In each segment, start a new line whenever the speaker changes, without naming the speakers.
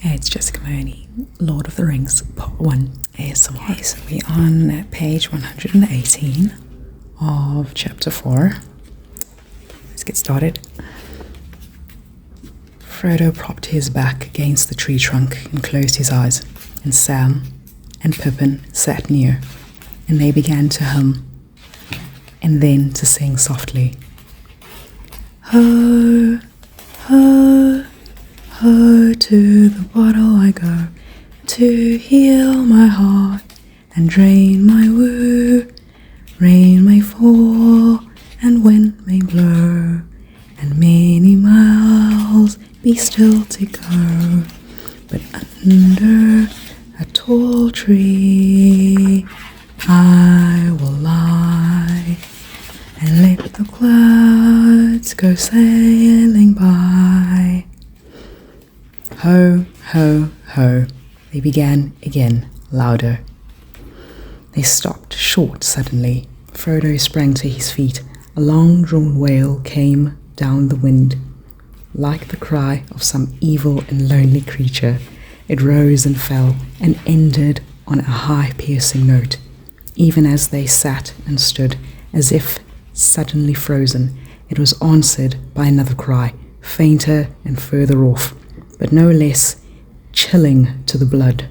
Hey, it's Jessica Mahoney, Lord of the Rings, Part 1, ASMR. Okay, so we're on page 118 of Chapter 4. Let's get started. Frodo propped his back against the tree trunk and closed his eyes, and Sam and Pippin sat near, and they began to hum, and then to sing softly. Ho, ho, ho, to the bottle I go, to heal my heart and drain my woe. Rain may fall and wind may blow, and many miles be still to go. But under a tall tree I will lie, and let the clouds go sailing by. Ho, ho, ho, they began again, louder. They stopped short suddenly. Frodo sprang to his feet. A long-drawn wail came down the wind, like the cry of some evil and lonely creature. It rose and fell and ended on a high piercing note, even as they sat and stood, as if suddenly frozen. It was answered by another cry, fainter and further off, but no less chilling to the blood.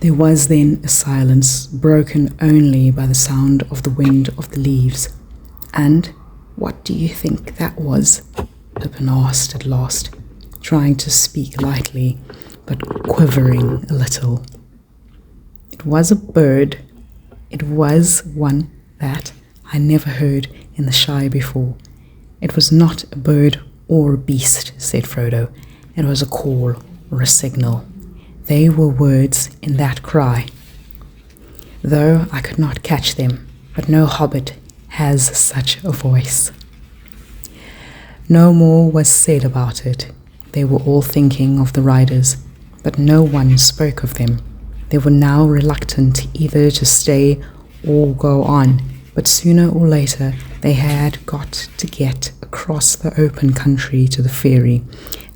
There was then a silence, broken only by the sound of the wind of the leaves. And what do you think that was? Pippin asked at last, trying to speak lightly, but quivering a little. It was a bird. It was one that I never heard in the Shire before. It was not a bird or a beast, said Frodo. It was a call or a signal. They were words in that cry, though I could not catch them, but no hobbit has such a voice. No more was said about it. They were all thinking of the riders, but no one spoke of them. They were now reluctant either to stay or go on, but sooner or later they had got to get across the open country to the ferry,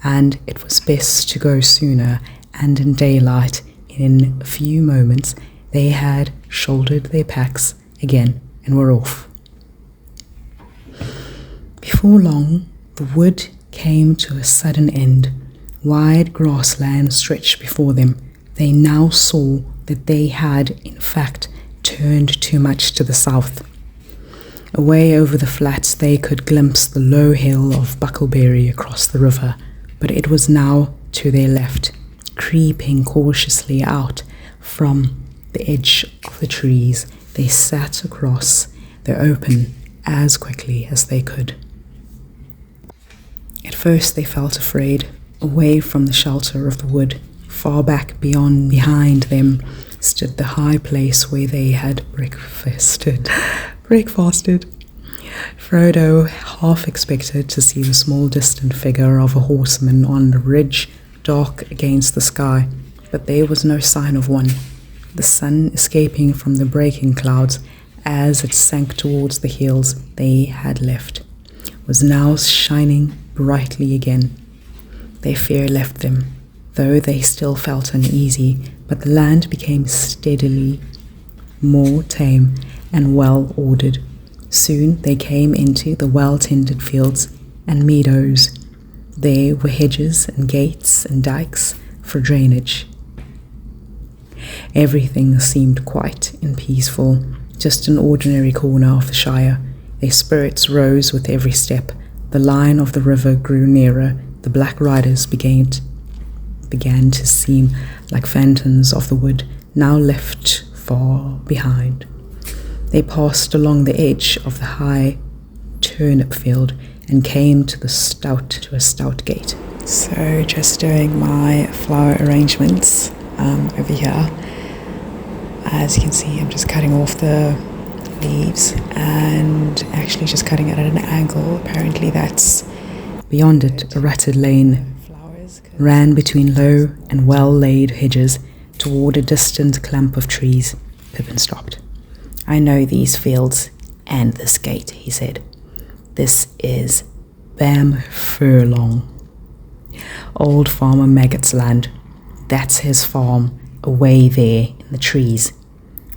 and it was best to go sooner, and in daylight. In a few moments they had shouldered their packs again and were off. Before long the wood came to a sudden end. Wide grassland stretched before them. They now saw that they had in fact turned too much to the south. Away over the flats they could glimpse the low hill of Buckleberry across the river, but it was now to their left, creeping cautiously out from the edge of the trees. They sat across the open as quickly as they could. At first they felt afraid. Away from the shelter of the wood, far back behind them, stood the high place where they had breakfasted. Frodo half expected to see the small distant figure of a horseman on the ridge, dark against the sky, but there was no sign of one. The sun, escaping from the breaking clouds as it sank towards the hills they had left, was now shining brightly again. Their fear left them, though they still felt uneasy, but the land became steadily more tame and well-ordered. Soon they came into the well-tended fields and meadows. There were hedges and gates and dikes for drainage. Everything seemed quiet and peaceful, just an ordinary corner of the Shire. Their spirits rose with every step. The line of the river grew nearer. The black riders began to seem like phantoms of the wood, now left far behind. They passed along the edge of the high turnip field and came to a stout gate. So just doing my flower arrangements over here. As you can see, I'm just cutting off the leaves and actually just cutting it at an angle. Apparently that's beyond it. A rutted lane ran between low and well-laid hedges toward a distant clump of trees. Pippin stopped. I know these fields and this gate, he said. This is Bam Furlong. Old Farmer Maggot's land. That's his farm, away there in the trees.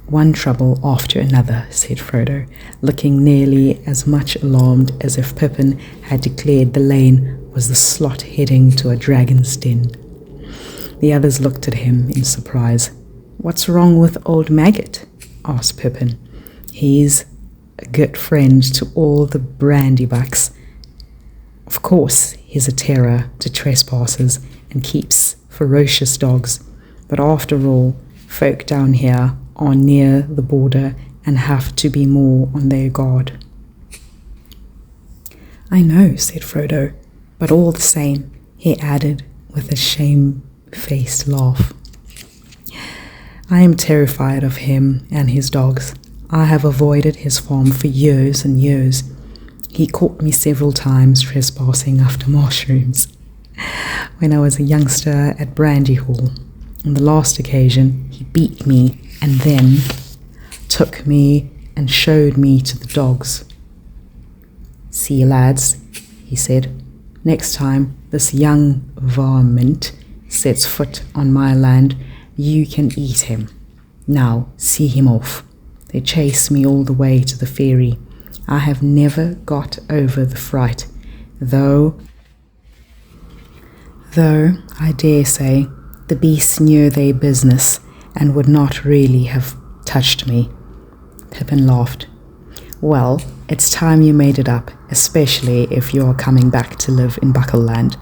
One trouble after another, said Frodo, looking nearly as much alarmed as if Pippin had declared the lane was the slot heading to a dragon's den. The others looked at him in surprise. "What's wrong with old Maggot?" asked Pippin. "He's a good friend to all the Brandybucks. Of course, he's a terror to trespassers and keeps ferocious dogs, but after all, folk down here are near the border and have to be more on their guard." "I know," said Frodo, "but all the same," he added with a shamefaced laugh, "I am terrified of him and his dogs. I have avoided his farm for years and years. He caught me several times trespassing after mushrooms when I was a youngster at Brandy Hall. On the last occasion, he beat me and then took me and showed me to the dogs. 'See, lads,' he said, 'next time this young varmint sets foot on my land, you can eat him. Now see him off.' They chased me all the way to the ferry. I have never got over the fright, though I dare say the beasts knew their business and would not really have touched me." Pippin laughed. "Well, it's time you made it up, especially if you're coming back to live in Buckleland.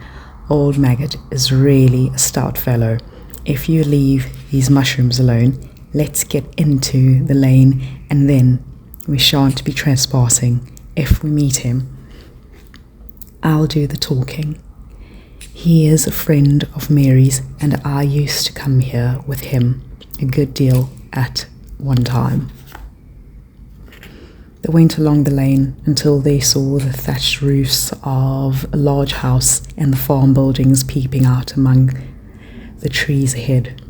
Old Maggot is really a stout fellow. If you leave these mushrooms alone, let's get into the lane, and then we shan't be trespassing if we meet him. I'll do the talking. He is a friend of Mary's, and I used to come here with him a good deal at one time." They went along the lane until they saw the thatched roofs of a large house and the farm buildings peeping out among the trees ahead.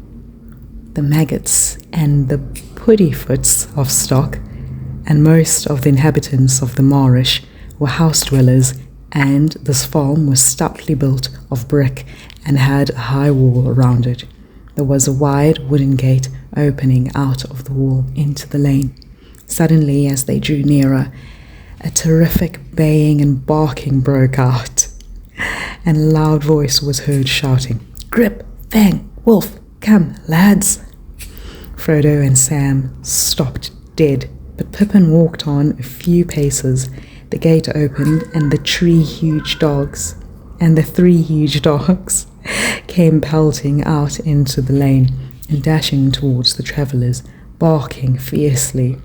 The Maggots and the Puddyfoots of stock, and most of the inhabitants of the Marish, were house dwellers, and this farm was stoutly built of brick and had a high wall around it. There was a wide wooden gate opening out of the wall into the lane. Suddenly, as they drew nearer, a terrific baying and barking broke out, and a loud voice was heard shouting, "Grip, Fang, Wolf, come, lads!" Frodo and Sam stopped dead, but Pippin walked on a few paces. The gate opened, and the three huge dogs came pelting out into the lane and dashing towards the travellers, barking fiercely.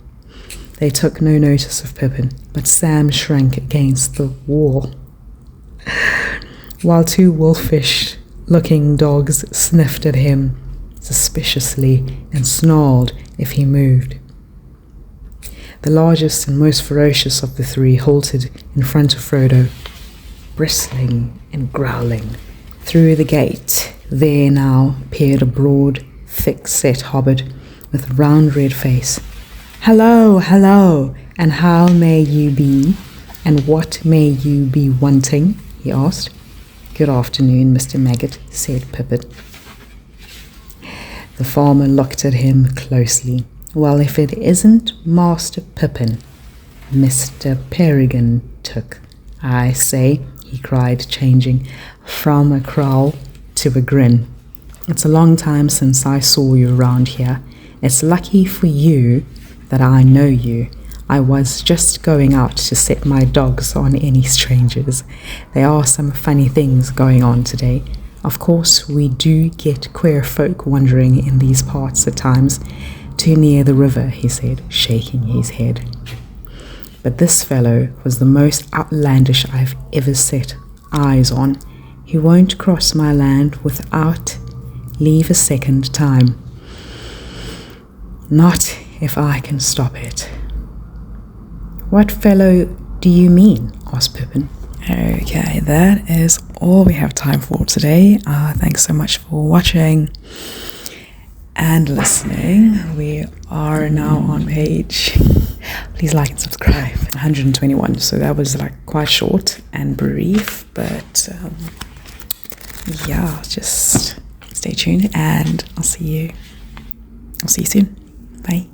They took no notice of Pippin, but Sam shrank against the wall, while two wolfish-looking dogs sniffed at him suspiciously and snarled if he moved. The largest and most ferocious of the three halted in front of Frodo, bristling and growling. Through the gate there now appeared a broad, thick-set hobbit with a round red face. "Hello, hello, and how may you be, and what may you be wanting?" he asked. "Good afternoon, Mr. Maggot," said Pippin. The farmer looked at him closely. "Well, if it isn't Master Pippin, Mr. Peregrine Took, I say," he cried, changing from a growl to a grin. "It's a long time since I saw you around here. It's lucky for you that I know you. I was just going out to set my dogs on any strangers. There are some funny things going on today. Of course, we do get queer folk wandering in these parts at times, too near the river," he said, shaking his head. "But this fellow was the most outlandish I've ever set eyes on. He won't cross my land without leave a second time. Not if I can stop it." "What fellow do you mean?" asked Pippin. Okay, that is all we have time for today. Thanks so much for watching and listening. We are now on page, please like and subscribe, 121. So that was like quite short and brief, but yeah, just stay tuned and I'll see you soon. Bye.